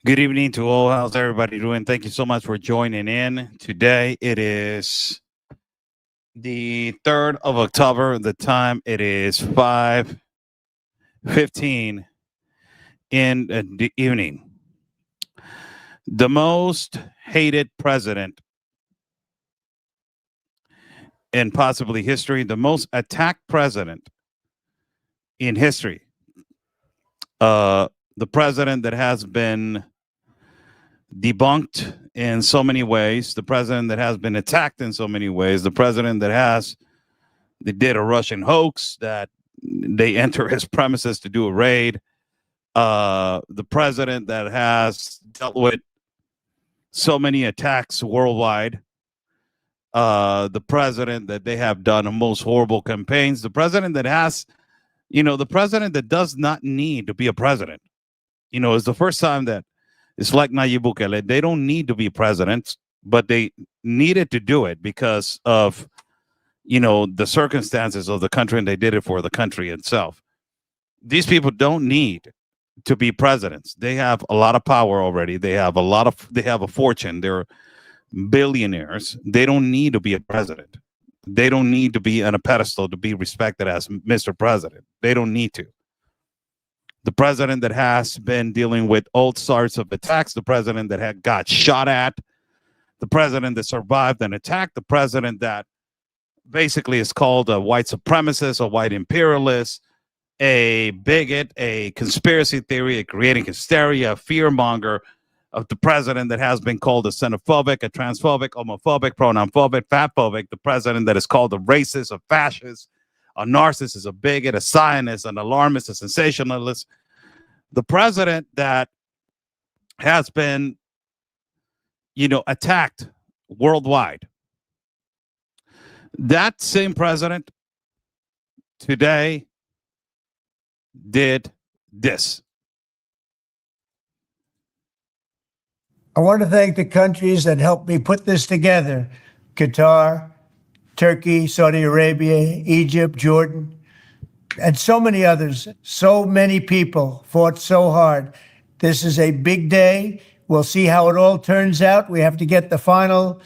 Good evening to all. How's everybody doing? Thank you so much for joining in. Today it is the 3rd of October. The time it is 5:15 in the evening. The most hated president in possibly history, the most attacked president in history. The president that has been debunked in so many ways, the president that has been attacked in so many ways, the president that they did a Russian hoax, that they enter his premises to do a raid, the president that has dealt with so many attacks worldwide, the president that they have done the most horrible campaigns, the president that has, the president that does not need to be a president. It's the first time that it's like Nayib Bukele. They don't need to be presidents, but they needed to do it because of, the circumstances of the country, and they did it for the country itself. These people don't need to be presidents. They have a lot of power already. They have a fortune. They're billionaires. They don't need to be a president. They don't need to be on a pedestal to be respected as Mr. President. They don't need to. The president that has been dealing with all sorts of attacks, the president that had got shot at, the president that survived an attack, the president that basically is called a white supremacist, a white imperialist, a bigot, a conspiracy theory, a creating hysteria, a fear monger, of the president that has been called a xenophobic, a transphobic, homophobic, pronoun-phobic, fatphobic, the president that is called a racist, a fascist, a narcissist, a bigot, a Zionist, an alarmist, a sensationalist. The president that has been, attacked worldwide. That same president today did this. I want to thank the countries that helped me put this together: Qatar, Turkey, Saudi Arabia, Egypt, Jordan, and so many others. So many people fought so hard. This is a big day. We'll see how it all turns out. We have to get the final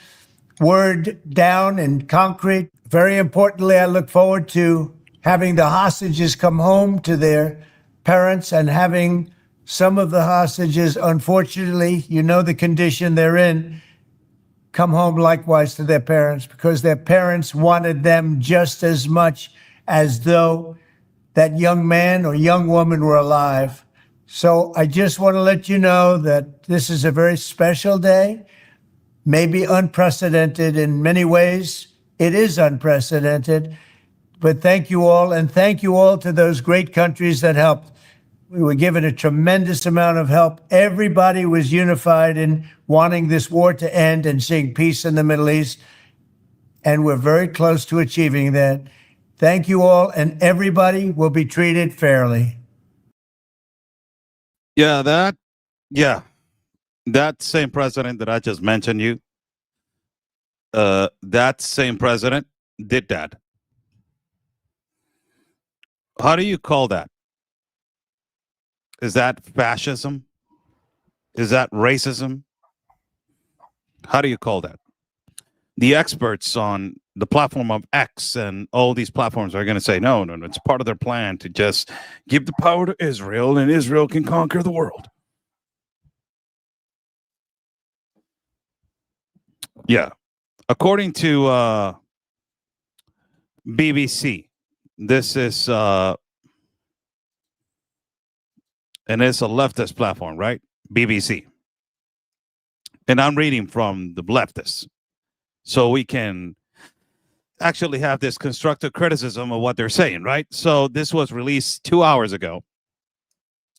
word down in concrete. Very importantly, I look forward to having the hostages come home to their parents and having some of the hostages, unfortunately, the condition they're in, come home likewise to their parents, because their parents wanted them just as much as though that young man or young woman were alive. So I just want to let you know that this is a very special day, maybe unprecedented in many ways. It is unprecedented. But thank you all, and thank you all to those great countries that helped. We were given a tremendous amount of help. Everybody was unified in wanting this war to end and seeing peace in the Middle East. And we're very close to achieving that. Thank you all, and everybody will be treated fairly. Yeah, that same president that I just mentioned that same president did that. How do you call that? Is that fascism? Is that racism? How do you call that? The experts on the platform of X and all these platforms are going to say, no, it's part of their plan to just give the power to Israel, and Israel can conquer the world. Yeah. According to BBC, this is and it's a leftist platform, right? BBC. And I'm reading from the leftists, so we can actually have this constructive criticism of what they're saying, right? So this was released 2 hours ago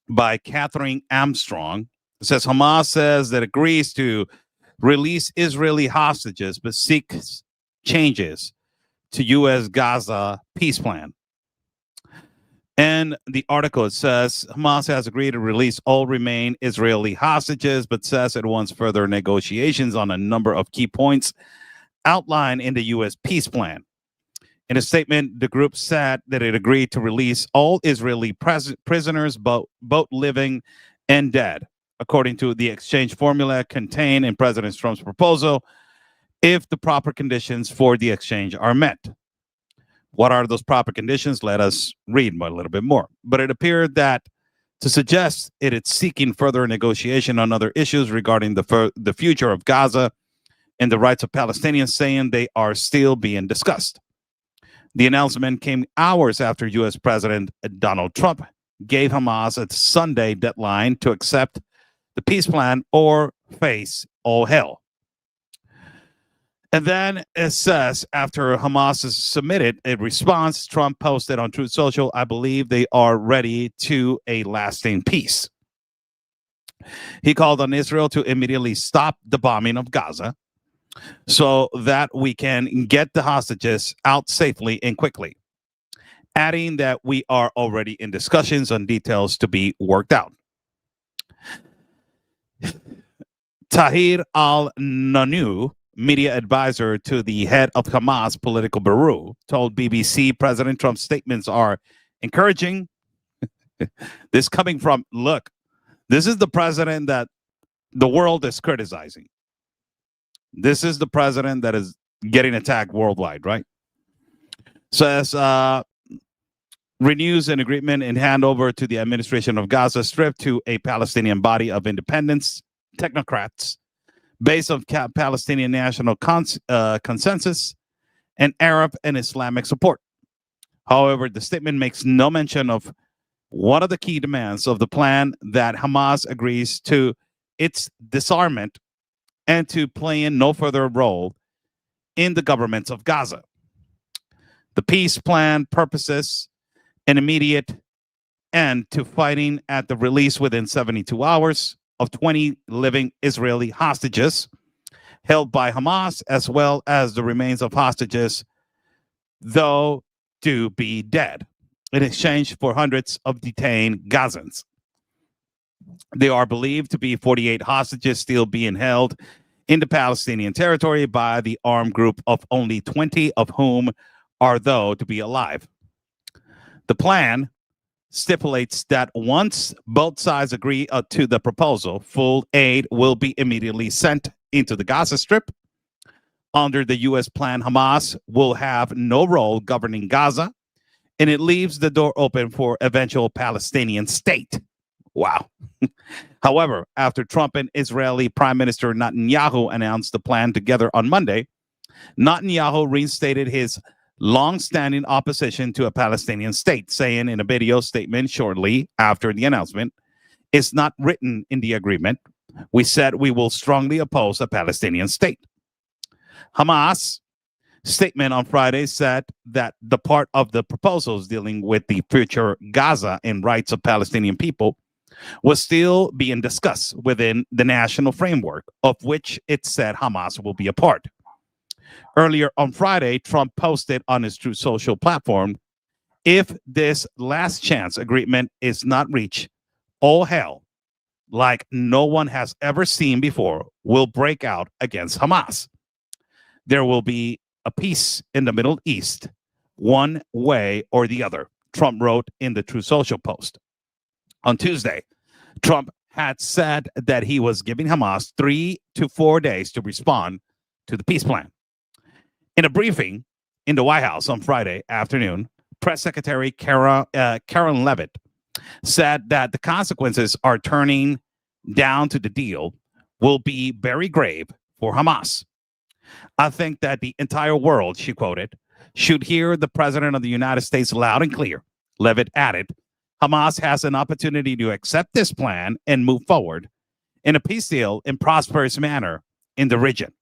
by Catherine Armstrong. It says Hamas says that agrees to release Israeli hostages, but seeks changes to U.S. Gaza peace plan. And the article, it says Hamas has agreed to release all remain Israeli hostages, but says it wants further negotiations on a number of key points outlined in the U.S. peace plan. In a statement, the group said that it agreed to release all Israeli prisoners, both living and dead, according to the exchange formula contained in President Trump's proposal, if the proper conditions for the exchange are met. What are those proper conditions? Let us read a little bit more. But it appeared that to suggest it is seeking further negotiation on other issues regarding the future of Gaza and the rights of Palestinians, saying they are still being discussed. The announcement came hours after U.S. President Donald Trump gave Hamas a Sunday deadline to accept the peace plan or face all hell. And then it says, after Hamas has submitted a response, Trump posted on Truth Social, I believe they are ready to a lasting peace. He called on Israel to immediately stop the bombing of Gaza so that we can get the hostages out safely and quickly, adding that we are already in discussions on details to be worked out. Tahir al-Nanu, media advisor to the head of Hamas political bureau, told BBC President Trump's statements are encouraging. This coming from, look, this is the president that the world is criticizing. This is the president that is getting attacked worldwide, right? Says, renews an agreement in handover to the administration of Gaza Strip to a Palestinian body of independence technocrats based on Palestinian national consensus and Arab and Islamic support. However, the statement makes no mention of one of the key demands of the plan, that Hamas agrees to its disarmament and to play no further role in the government of Gaza. The peace plan purposes an immediate end to fighting at the release within 72 hours of 20 living Israeli hostages held by Hamas, as well as the remains of hostages, though to be dead, in exchange for hundreds of detained Gazans. There are believed to be 48 hostages still being held in the Palestinian territory by the armed group, of only 20 of whom are thought to be alive. The plan stipulates that once both sides agree to the proposal, full aid will be immediately sent into the Gaza Strip. Under the U.S. plan, Hamas will have no role governing Gaza, and it leaves the door open for eventual Palestinian state. Wow. However, after Trump and Israeli Prime Minister Netanyahu announced the plan together on Monday, Netanyahu reinstated his long-standing opposition to a Palestinian state, saying in a video statement shortly after the announcement, "It's not written in the agreement. We said we will strongly oppose a Palestinian state." Hamas statement on Friday said that the part of the proposals dealing with the future Gaza and rights of Palestinian people was still being discussed within the national framework, of which it said Hamas will be a part. Earlier on Friday, Trump posted on his Truth Social platform, if this last chance agreement is not reached, all hell, like no one has ever seen before, will break out against Hamas. There will be a peace in the Middle East, one way or the other, Trump wrote in the Truth Social post. On Tuesday, Trump had said that he was giving Hamas 3 to 4 days to respond to the peace plan. In a briefing in the White House on Friday afternoon, Press Secretary Karen Leavitt said that the consequences are turning down to the deal will be very grave for Hamas. I think that the entire world, she quoted, should hear the President of the United States loud and clear. Leavitt added, Hamas has an opportunity to accept this plan and move forward in a peace deal in prosperous manner in the region.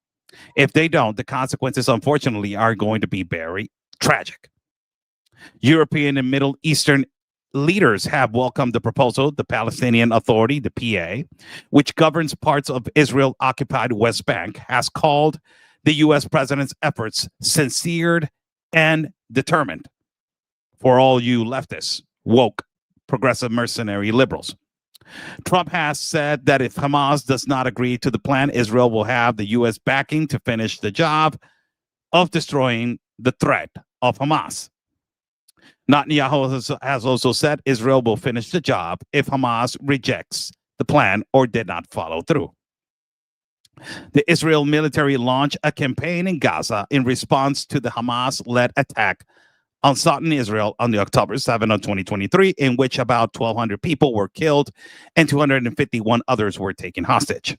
If they don't, the consequences, unfortunately, are going to be very tragic. European and Middle Eastern leaders have welcomed the proposal. The Palestinian Authority, the PA, which governs parts of Israel-occupied West Bank, has called the U.S. president's efforts sincere and determined. For all you leftists, woke, progressive mercenary liberals, Trump has said that if Hamas does not agree to the plan, Israel will have the U.S. backing to finish the job of destroying the threat of Hamas. Netanyahu has also said Israel will finish the job if Hamas rejects the plan or did not follow through. The Israel military launched a campaign in Gaza in response to the Hamas-led attack on southern Israel on the October 7 of 2023, in which about 1,200 people were killed and 251 others were taken hostage.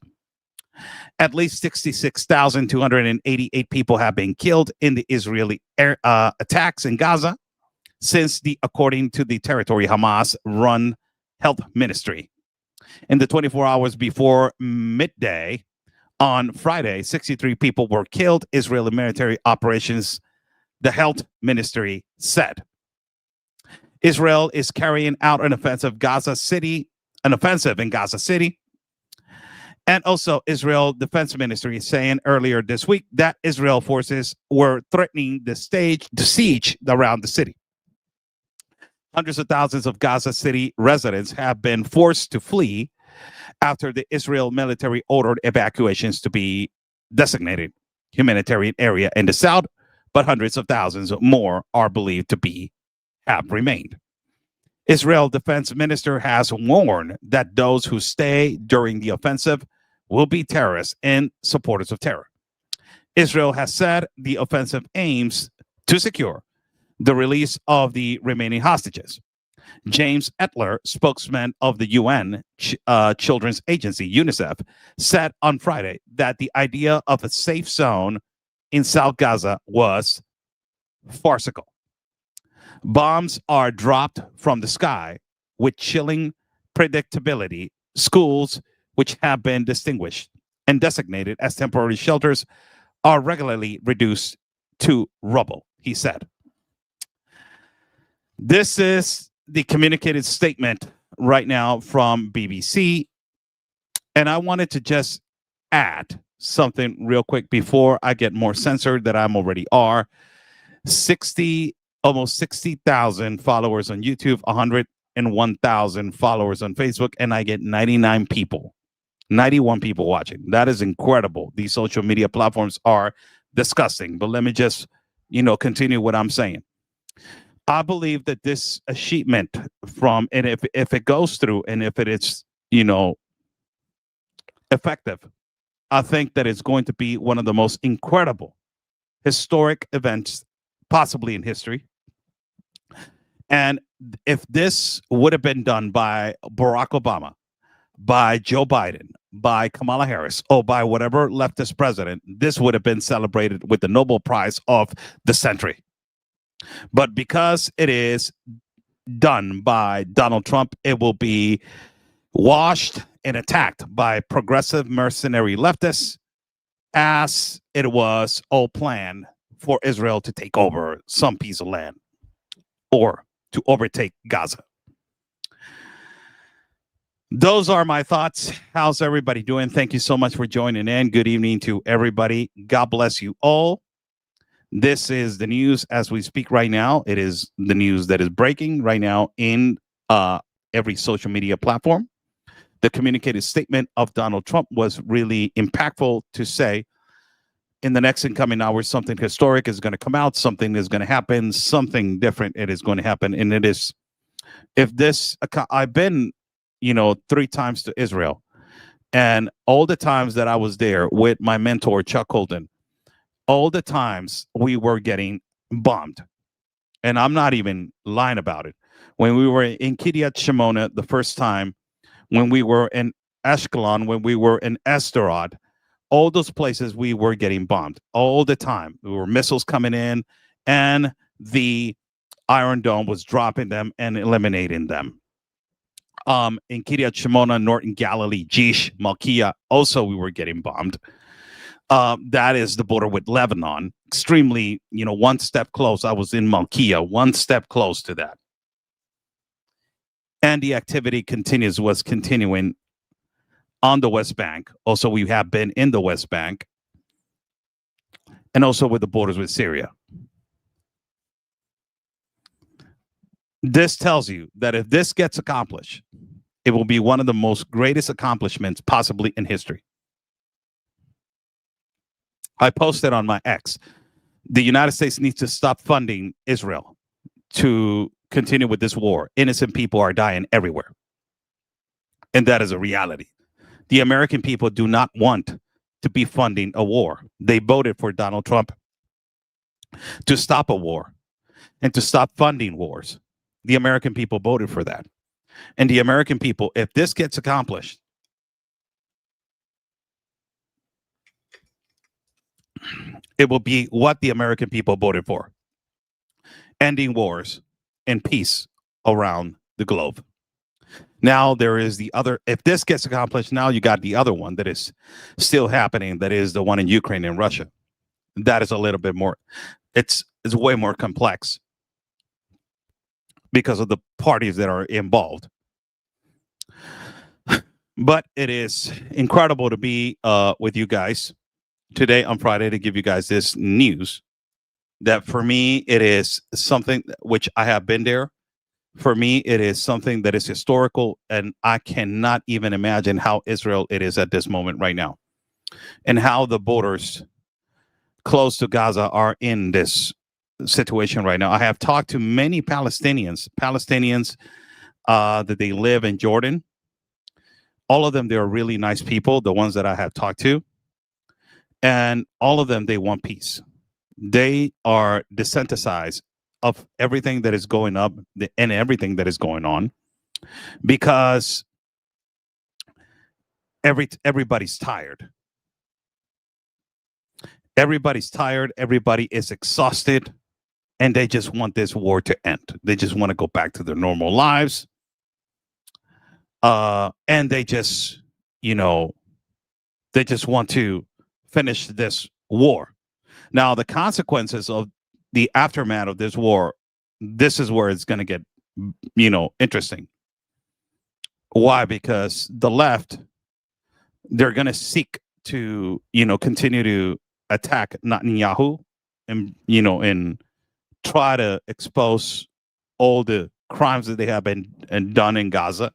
At least 66,288 people have been killed in the Israeli attacks in Gaza according to the territory Hamas-run health ministry. In the 24 hours before midday on Friday, 63 people were killed. Israeli military operations, the health ministry said. Israel is carrying out an offensive in Gaza City. And also, Israel Defense Ministry is saying earlier this week that Israel forces were threatening the siege around the city. Hundreds of thousands of Gaza City residents have been forced to flee after the Israel military ordered evacuations to be designated humanitarian area in the south, but hundreds of thousands more are believed to have remained. Israel Defense Minister has warned that those who stay during the offensive will be terrorists and supporters of terror. Israel has said the offensive aims to secure the release of the remaining hostages. James Etler, spokesman of the UN Children's Agency, UNICEF, said on Friday that the idea of a safe zone in South Gaza was farcical. Bombs are dropped from the sky with chilling predictability. Schools, which have been distinguished and designated as temporary shelters, are regularly reduced to rubble, he said. This is the communicated statement right now from BBC. And I wanted to just add something real quick before I get more censored that I'm already are. Almost 60,000 followers on YouTube, 101,000 followers on Facebook, and I get 91 people watching. That is incredible. These social media platforms are disgusting. But let me just, continue what I'm saying. I believe that this achievement and if it goes through and if it is, effective, I think that it's going to be one of the most incredible historic events possibly in history. And if this would have been done by Barack Obama, by Joe Biden, by Kamala Harris, or by whatever leftist president, this would have been celebrated with the Nobel Prize of the century. But because it is done by Donald Trump, it will be washed and attacked by progressive mercenary leftists as it was all planned for Israel to take over some piece of land or to overtake Gaza. Those are my thoughts. How's everybody doing? Thank you so much for joining in. Good evening to everybody. God bless you all. This is the news as we speak right now. It is the news that is breaking right now in every social media platform. The communicated statement of Donald Trump was really impactful to say in the next incoming hours, something historic is going to come out, something is going to happen, something different it is going to happen. And it is, I've been, 3 times to Israel, and all the times that I was there with my mentor, Chuck Holden, all the times we were getting bombed. And I'm not even lying about it. When we were in Kiryat Shimona the first time, when we were in Ashkelon, when we were in Ashdod, all those places we were getting bombed all the time. There were missiles coming in, and the Iron Dome was dropping them and eliminating them. In Kiryat Shimona, Northern Galilee, Jish, Malkia, also we were getting bombed. That is the border with Lebanon. Extremely, one step close. I was in Malkia, one step close to that. And the activity was continuing on the West Bank. Also, we have been in the West Bank and also with the borders with Syria. This tells you that if this gets accomplished, it will be one of the most greatest accomplishments possibly in history. I posted on my X, the United States needs to stop funding Israel to continue with this war. Innocent people are dying everywhere. And that is a reality. The American people do not want to be funding a war. They voted for Donald Trump to stop a war and to stop funding wars. The American people voted for that. And the American people, if this gets accomplished, it will be what the American people voted for: ending wars and peace around the globe. Now there is the other, if this gets accomplished, now you got the other one that is still happening, that is the one in Ukraine and Russia. That is a little bit more, it's way more complex because of the parties that are involved. But it is incredible to be with you guys today on Friday to give you guys this news that for me, it is something which I have been there. For me, it is something that is historical, and I cannot even imagine how Israel it is at this moment right now, and how the borders close to Gaza are in this situation right now. I have talked to many Palestinians that they live in Jordan. All of them, they are really nice people, the ones that I have talked to, and all of them, they want peace. They are desensitized of everything that is going up and everything that is going on, because everybody's tired. Everybody's tired. Everybody is exhausted, and they just want this war to end. They just want to go back to their normal lives, and they just, they just want to finish this war. Now, the consequences of the aftermath of this war, this is where it's going to get, interesting. Why? Because the left, they're going to seek to, continue to attack Netanyahu and, and try to expose all the crimes that they have been and done in Gaza.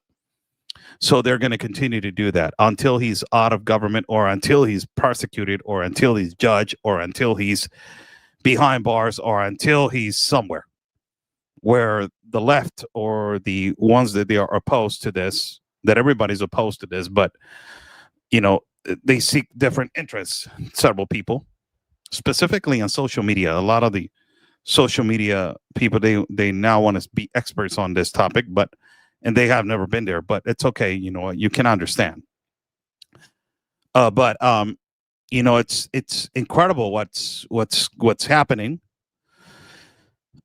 So they're going to continue to do that until he's out of government, or until he's persecuted, or until he's judged, or until he's behind bars, or until he's somewhere where the left, or the ones that they are opposed to this, that everybody's opposed to this, but, they seek different interests. Several people, specifically on social media, a lot of the social media people, they now want to be experts on this topic, and they have never been there, but it's okay. You can understand. But it's incredible what's happening.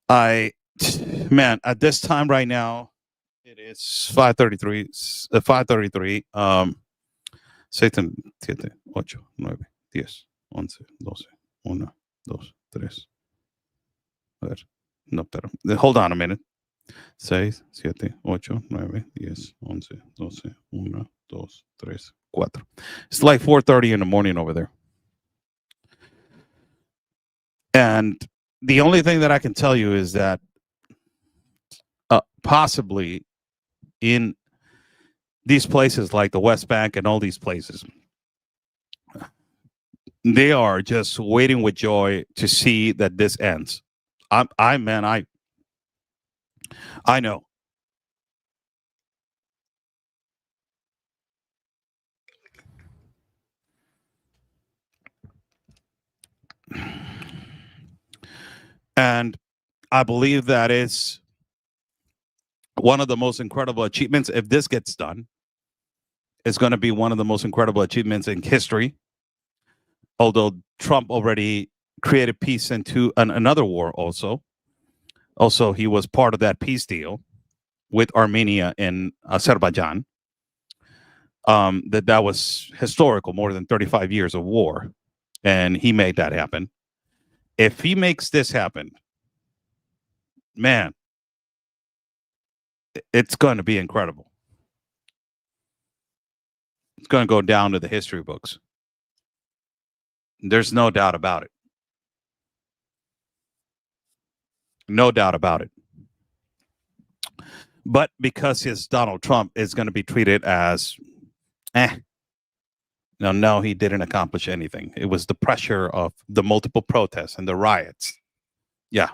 Man, at this time right now, it is 5:33. 5:33. 7, 7, 8, 9, 10, 11, 12, 1, 2, 3. A ver, no, pero hold on a minute. 6, 7, 8, 9, 10, 11, 12, 1, 2, 3, 4. It's like 4:30 in the morning over there. And the only thing that I can tell you is that possibly in these places like the West Bank and all these places, they are just waiting with joy to see that this ends. I know. And I believe that is one of the most incredible achievements. If this gets done, it's going to be one of the most incredible achievements in history. Although Trump already created peace into another war also. Also, he was part of that peace deal with Armenia and Azerbaijan. That was historical, more than 35 years of war. And he made that happen. If he makes this happen, man, it's going to be incredible. It's going to go down to the history books. There's no doubt about it. No doubt about it. But because his Donald Trump is going to be treated as, no, he didn't accomplish anything. It was the pressure of the multiple protests and the riots. Yeah.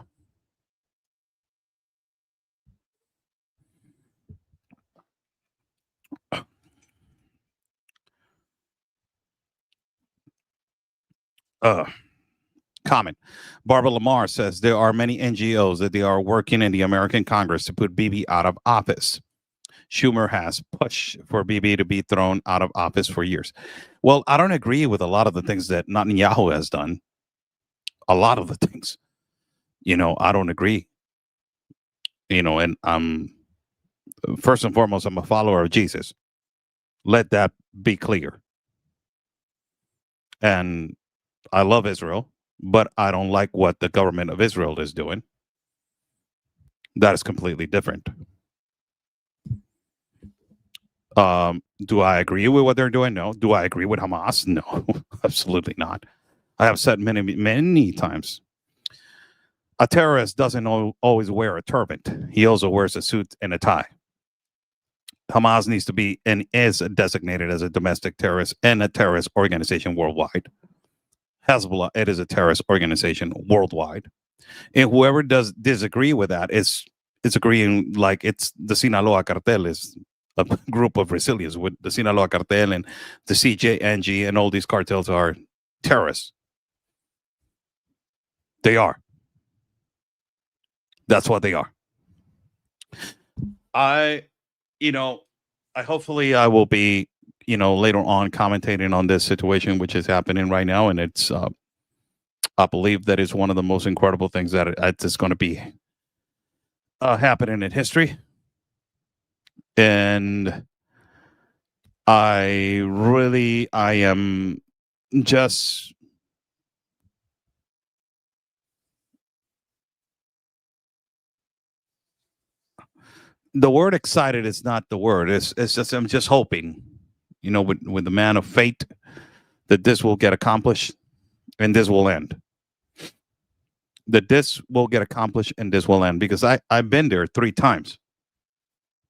comment. Barbara Lamar says there are many NGOs that they are working in the American Congress to put Bibi out of office. Schumer has pushed for Bibi to be thrown out of office for years. Well, I don't agree with a lot of the things that Netanyahu has done. A lot of the things, I don't agree. And first and foremost, I'm a follower of Jesus. Let that be clear. And I love Israel, but I don't like what the government of Israel is doing. That is completely different. Do I agree with what they're doing? No. Do I agree with Hamas? No, absolutely not. I have said many, many times, a terrorist doesn't always wear a turban. He also wears a suit and a tie. Hamas needs to be and is designated as a domestic terrorist and a terrorist organization worldwide. Hezbollah, it is a terrorist organization worldwide. And whoever does disagree with that is agreeing like it's the Sinaloa cartel is a group of resilience with the Sinaloa cartel and the CJNG and all these cartels are terrorists. They are. That's what they are. I hopefully I will be, later on commentating on this situation, which is happening right now. And it's, I believe that is one of the most incredible things that it's going to be happening in history. And I am just the word excited is not the word. It's just I'm just hoping, with the man of fate, that this will get accomplished and this will end. That this will get accomplished and this will end, because I've been there 3 times,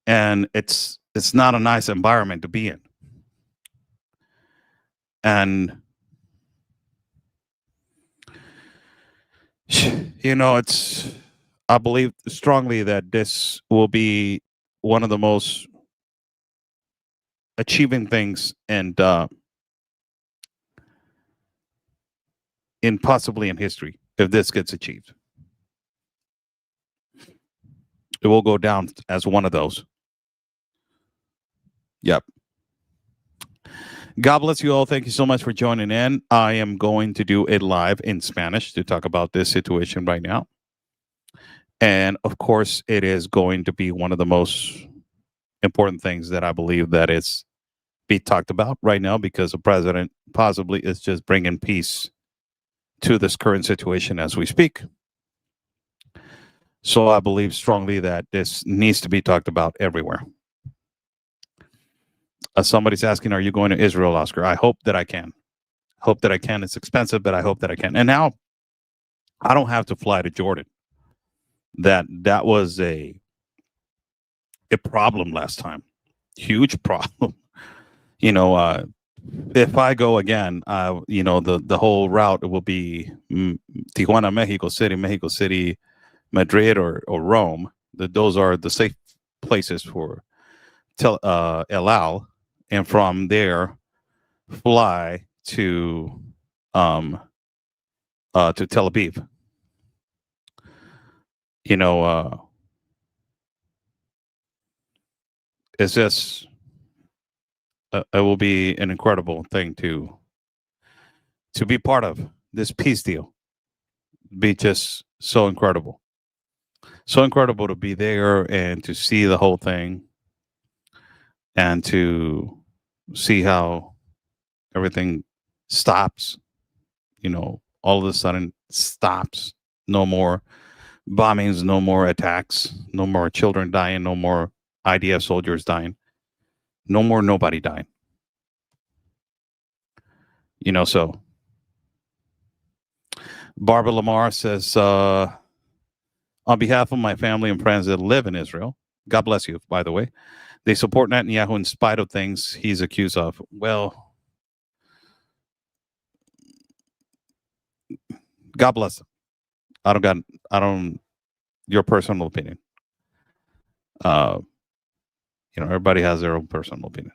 and it's not a nice environment to be in. And I believe strongly that this will be one of the most achieving things and in possibly in history if this gets achieved. It will go down as one of those. Yep. God bless you all. Thank you so much for joining in. I am going to do it live in Spanish to talk about this situation right now. And of course, it is going to be one of the most important things that I believe that is be talked about right now, because the president possibly is just bringing peace to this current situation as we speak. So I believe strongly that this needs to be talked about everywhere. Somebody's asking, are you going to Israel, Oscar? I hope that I can. Hope that I can. It's expensive, but I hope that I can. And now I don't have to fly to Jordan. That was a problem last time. Huge problem. If I go again, the whole route will be Tijuana, Mexico City, Madrid, or Rome. Those are the safe places for El Al, and from there fly to Tel Aviv. It's just it will be an incredible thing to be part of this peace deal. Be just so incredible to be there and to see the whole thing and to see how everything stops, all of a sudden stops. No more bombings, no more attacks, no more children dying, no more IDF soldiers dying, no more nobody dying. So Barbara Lamar says, on behalf of my family and friends that live in Israel, God bless you, by the way, they support Netanyahu in spite of things he's accused of. Well, God bless them. I don't, your personal opinion. Everybody has their own personal opinion.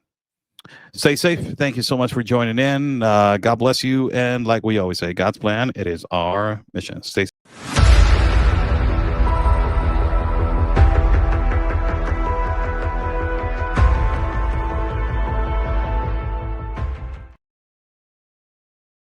Stay safe. Thank you so much for joining in. God bless you. And like we always say, God's plan, it is our mission. Stay safe.